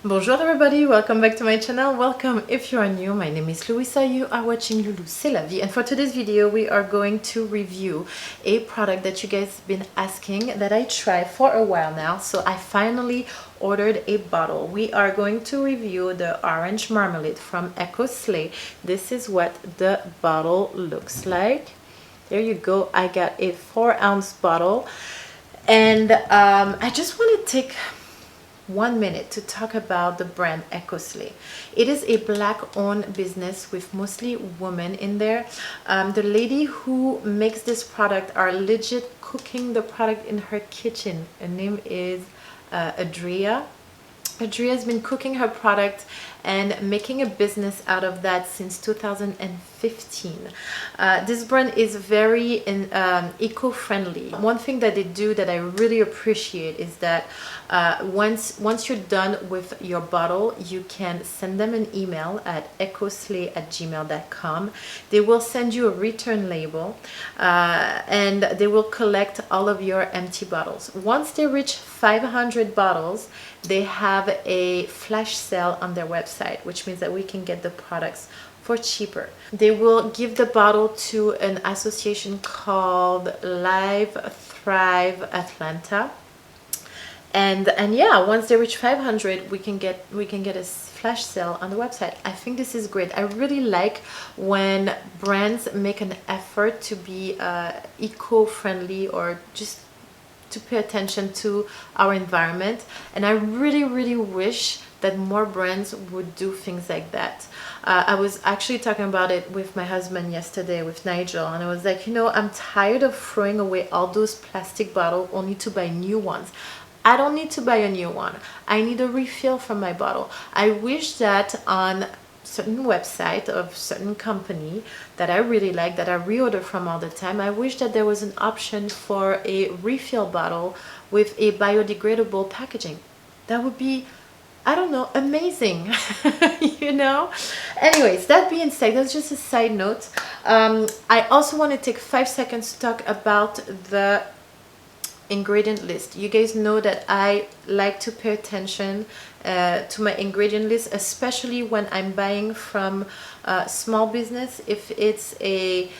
Bonjour everybody, welcome back to my channel. Welcome if you are new. My name is Louisa, you are watching Loulou C'est la vie, and for today's video we are going to review a product that you guys have been asking that I tried for a while now. So I finally ordered a bottle. We are going to review the Orange Marmalade from Ecoslay. This is what the bottle looks like. There you go. I got a 4-ounce bottle, and I just want to take 1 minute to talk about the brand Ecoslay. It is a black-owned business with mostly women in there. The lady who makes this product are legit cooking the product in her kitchen. Her name is Adria. Adria has been cooking her product and making a business out of that since 2015. This brand is very eco-friendly. One thing that they do that I really appreciate is that once you're done with your bottle, you can send them an email at ecoslay@gmail.com. They will send you a return label and they will collect all of your empty bottles. Once they reach 500 bottles, they have a flash sale on their website, which means that we can get the products for cheaper. They will give the bottle to an association called Live Thrive Atlanta. And yeah, once they reach 500, we can get a flash sale on the website. I think this is great. I really like when brands make an effort to be eco-friendly or just to pay attention to our environment, and I really wish that more brands would do things like that. I was actually talking about it with my husband yesterday, with Nigel, and I was like, you know, I'm tired of throwing away all those plastic bottles only to buy new ones. I don't need to buy a new one. I need a refill from my bottle. I wish that on certain website of certain company that I really like, that I reorder from all the time, I wish that there was an option for a refill bottle with a biodegradable packaging. That would be, I don't know, amazing. You know. Anyways, that being said, that's just a side note. I also want to take 5 seconds to talk about the ingredient list. You guys know that I like to pay attention to my ingredient list, especially when I'm buying from small business. If it's a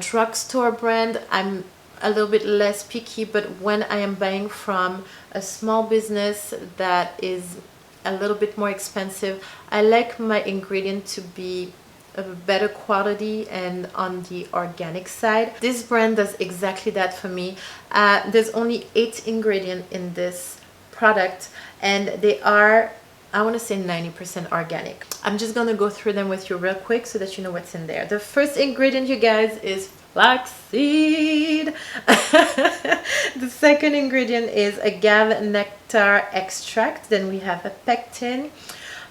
drugstore brand, I'm a little bit less picky, but when I am buying from a small business that is a little bit more expensive, I like my ingredient to be of a better quality and on the organic side. This brand does exactly that for me. There's only 8 ingredients in this product, and they are, I want to say, 90% organic. I'm just gonna go through them with you real quick so that you know what's in there. The first ingredient, you guys, is flaxseed. The second ingredient is agave nectar extract. Then we have a pectin.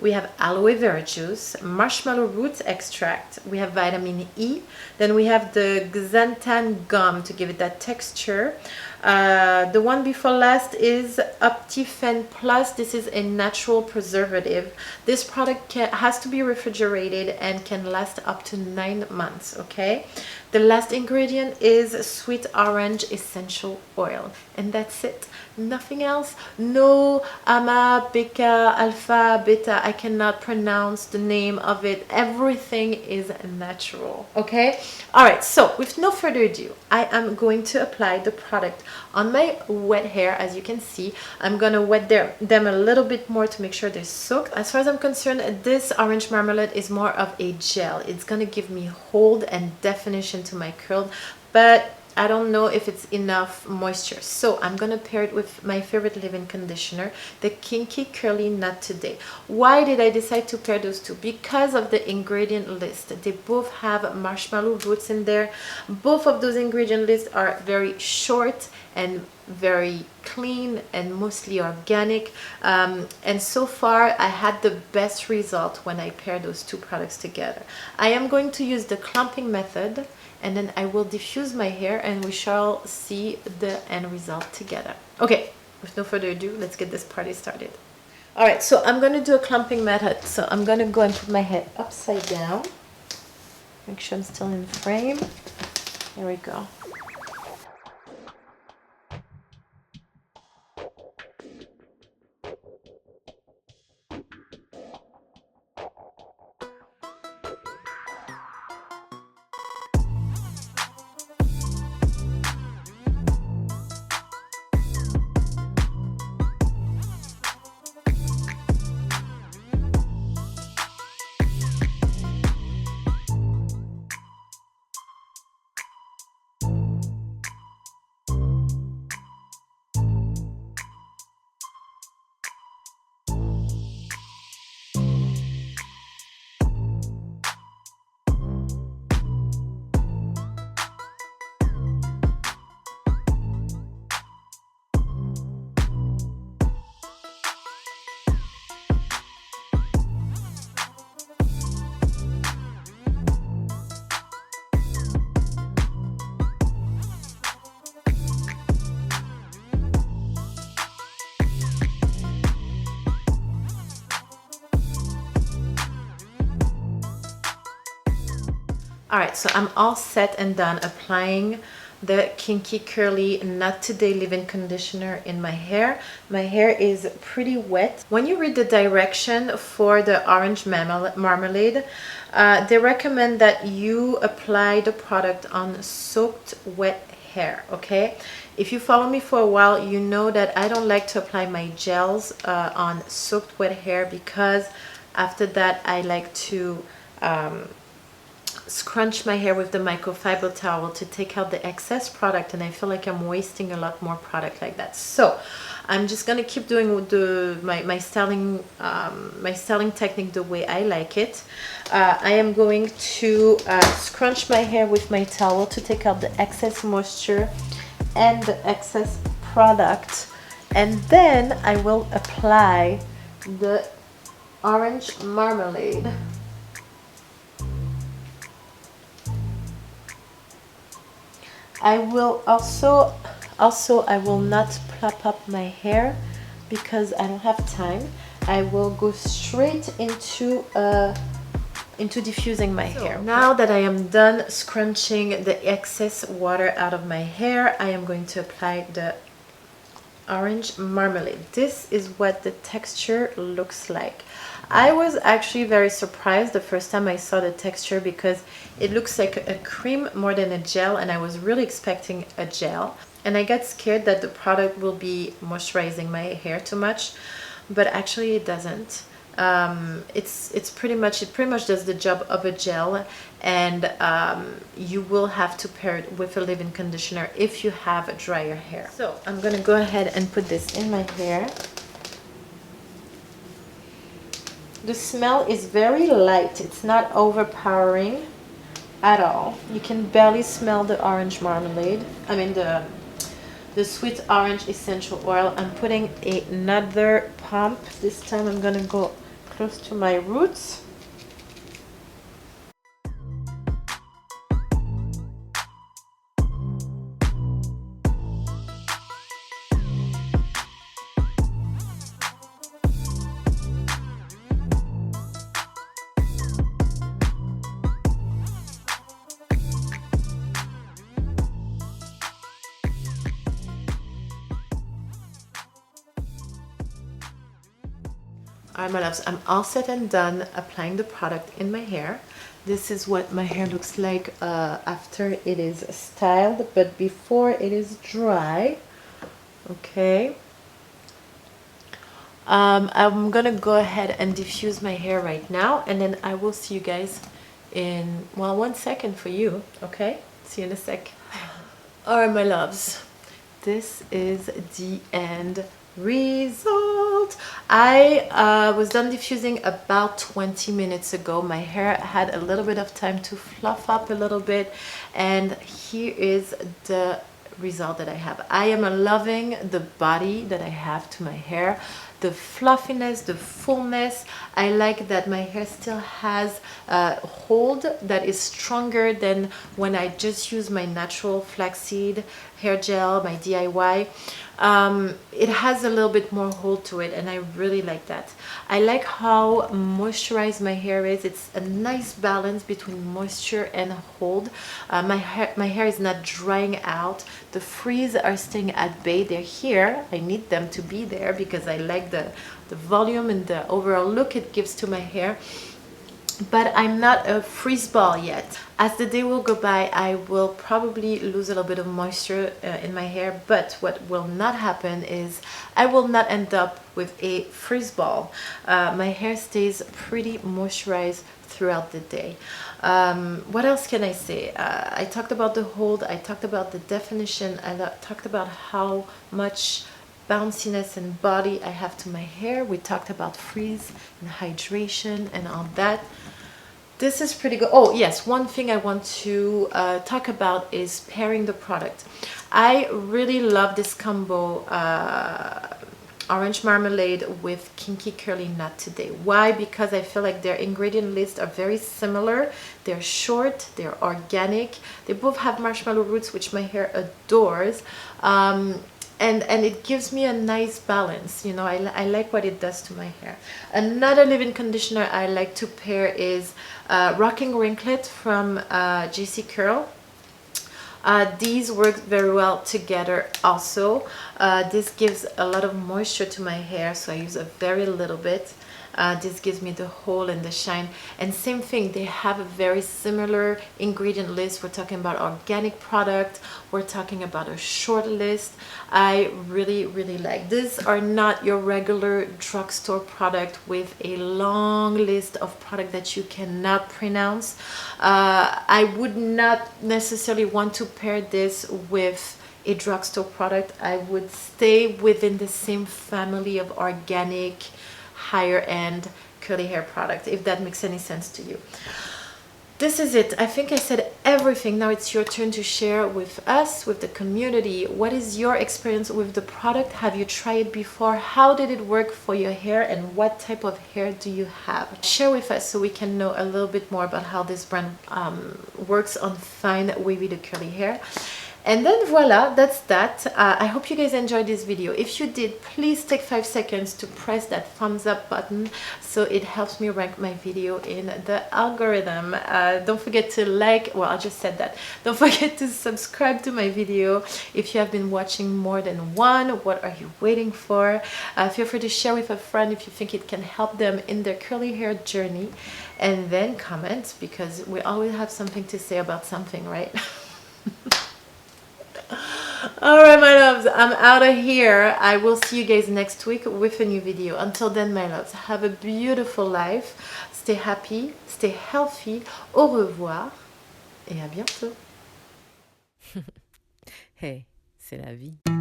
We have aloe vera juice, marshmallow roots extract, we have vitamin E, then we have the xanthan gum to give it that texture. The one before last is Optifen Plus. This is a natural preservative. This product has to be refrigerated and can last up to 9 months, okay? The last ingredient is sweet orange essential oil, and that's it. Nothing else. No ama, beca, alpha, beta. I cannot pronounce the name of it. Everything is natural, okay? All right, so with no further ado, I am going to apply the product on my wet hair. As you can see, I'm gonna wet them a little bit more to make sure they're soaked. As far as I'm concerned, this orange marmalade is more of a gel. It's gonna give me hold and definition to my curl, but I don't know if it's enough moisture, so I'm gonna pair it with my favorite leave-in conditioner, the Kinky Curly Not Today. Why did I decide to pair those two? Because of the ingredient list. They both have marshmallow roots in there. Both of those ingredient lists are very short and very clean and mostly organic, and so far I had the best result when I pair those two products together. I am going to use the clumping method, and then I will diffuse my hair and we shall see the end result together. Okay, with no further ado, let's get this party started. All right, so I'm going to do a clumping method. So I'm going to go and put my head upside down. Make sure I'm still in frame. Here we go. All right, so I'm all set and done applying the Kinky Curly Not Today leave-in conditioner in my hair. My hair is pretty wet. When you read the direction for the Orange Marmalade, they recommend that you apply the product on soaked wet hair, okay? If you follow me for a while, you know that I don't like to apply my gels on soaked wet hair, because after that I like to scrunch my hair with the microfiber towel to take out the excess product, and I feel like I'm wasting a lot more product like that. So I'm just gonna keep doing my styling technique the way I like it. I am going to scrunch my hair with my towel to take out the excess moisture and the excess product, and then I will apply the Orange Marmalade. I will also I will not plop up my hair because I don't have time. I will go straight into diffusing my hair. Now that I am done scrunching the excess water out of my hair, I am going to apply the Orange Marmalade. This is what the texture looks like. I was actually very surprised the first time I saw the texture, because it looks like a cream more than a gel, and I was really expecting a gel, and I got scared that the product will be moisturizing my hair too much, but actually it doesn't. It pretty much does the job of a gel, and you will have to pair it with a leave-in conditioner if you have a drier hair. So I'm gonna go ahead and put this in my hair. The smell is very light. It's not overpowering at all. You can barely smell the orange marmalade. I mean the sweet orange essential oil. I'm putting another pump. This time I'm gonna go close to my roots. Alright, my loves, I'm all set and done applying the product in my hair. This is what my hair looks like after it is styled, but before it is dry. Okay. I'm gonna go ahead and diffuse my hair right now, and then I will see you guys in, well, 1 second for you. Okay, see you in a sec. Alright, my loves, this is the end result. I was done diffusing about 20 minutes ago. My hair had a little bit of time to fluff up a little bit, and here is the result that I have. I am loving the body that I have to my hair, the fluffiness, the fullness. I like that my hair still has a hold that is stronger than when I just use my natural flaxseed hair gel, my DIY. It has a little bit more hold to it, and I really like that. I like how moisturized my hair is. It's a nice balance between moisture and hold. My hair is not drying out. The frizz are staying at bay. They're here. I need them to be there because I like the volume and the overall look it gives to my hair. But I'm not a frizz ball yet. As the day will go by, I will probably lose a little bit of moisture in my hair, but what will not happen is I will not end up with a frizz ball. My hair stays pretty moisturized throughout the day. What else can I say? I talked about the hold, I talked about the definition, I talked about how much bounciness and body I have to my hair. We talked about frizz and hydration and all that. This is pretty good. Oh yes, one thing I want to talk about is pairing the product. I really love this combo Orange Marmalade with Kinky Curly Not Today. Why? Because I feel like their ingredient lists are very similar. They're short, they're organic. They both have marshmallow roots, which my hair adores. and it gives me a nice balance. You know, I like what it does to my hair. Another leave-in conditioner I like to pair is Rocking Wrinklet from JC Curl. These work very well together also. This gives a lot of moisture to my hair, so I use a very little bit. This gives me the hold and the shine. And same thing, they have a very similar ingredient list. We're talking about organic product, we're talking about a short list. I really like. These are not your regular drugstore product with a long list of product that you cannot pronounce. I would not necessarily want to pair this with a drugstore product. I would stay within the same family of organic, higher end curly hair product, if that makes any sense to you. This is it. I think I said everything. Now it's your turn to share with us, with the community. What is your experience with the product? Have you tried it before? How did it work for your hair, and what type of hair do you have? Share with us so we can know a little bit more about how this brand works on fine wavy to curly hair. And then voila, that's that. I hope you guys enjoyed this video. If you did, please take 5 seconds to press that thumbs up button so it helps me rank my video in the algorithm. Don't forget to like, well, I just said that. Don't forget to subscribe to my video. If you have been watching more than one, what are you waiting for? Feel free to share with a friend if you think it can help them in their curly hair journey. And then comment, because we always have something to say about something, right? Alright, my loves, I'm out of here. I will see you guys next week with a new video. Until then, my loves, have a beautiful life. Stay happy, stay healthy. Au revoir et à bientôt. Hey, c'est la vie.